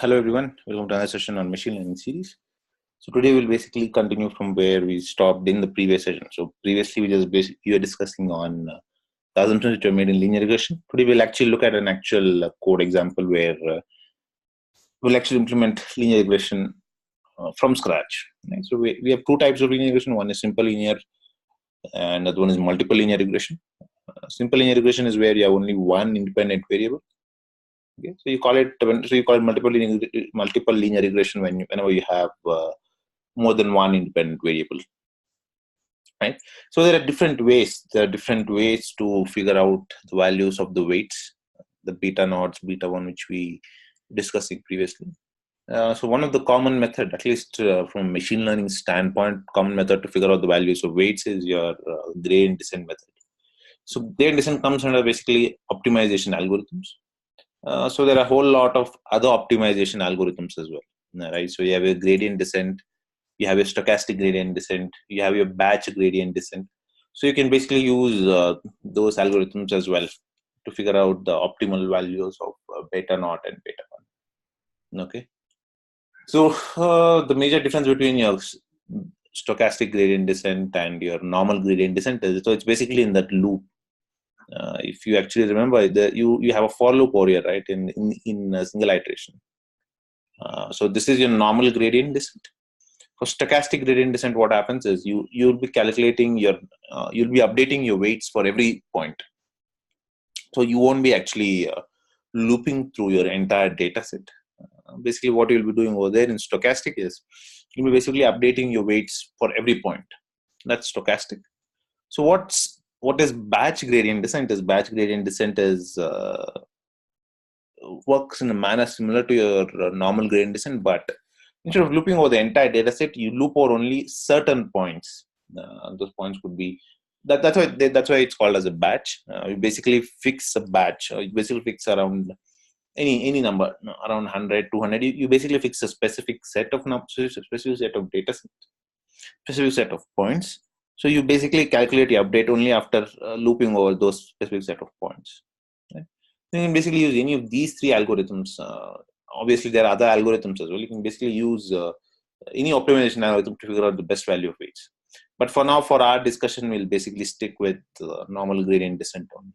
Hello everyone, welcome to another session on machine learning series. So today we'll basically continue from where we stopped in the previous session. So previously we were discussing on the assumptions which are made in linear regression. Today we'll actually look at an actual code example where we'll actually implement linear regression from scratch. Right? So we have two types of linear regression. One is simple linear and another one is multiple linear regression. Simple linear regression is where you have only one independent variable. Okay, so you call it multiple linear regression whenever you have more than one independent variable, right? So there are different ways. There are different ways to figure out the values of the weights, the beta naughts, beta one, which we discussing previously. So one of the common method, at least from machine learning standpoint, common method to figure out the values of weights is your gradient descent method. So gradient descent comes under basically optimization algorithms. So there are a whole lot of other optimization algorithms as well, right? So you have a gradient descent, you have a stochastic gradient descent, you have your batch gradient descent. So you can basically use those algorithms as well to figure out the optimal values of beta naught and beta one. Okay. So the major difference between your stochastic gradient descent and your normal gradient descent is, so it's basically in that loop. If you actually remember, you have a for loop over here, right? In a single iteration. So this is your normal gradient descent. For stochastic gradient descent, what happens is you'll be calculating you'll be updating your weights for every point. So you won't be actually looping through your entire data set. Basically, what you'll be doing over there in stochastic is you'll be basically updating your weights for every point. That's stochastic. So what is batch gradient descent? Works in a manner similar to your normal gradient descent, but instead of looping over the entire data set, you loop over only certain points. Those points could be that's why it's called as a batch. You basically fix a batch. You basically fix around any number, around 100, 200. You basically fix a specific set of specific set of data set, specific set of points. So you basically calculate your update only after looping over those specific set of points. Right? You can basically use any of these three algorithms. Obviously, there are other algorithms as well. You can basically use any optimization algorithm to figure out the best value of weights. But for now, for our discussion, we'll basically stick with normal gradient descent only.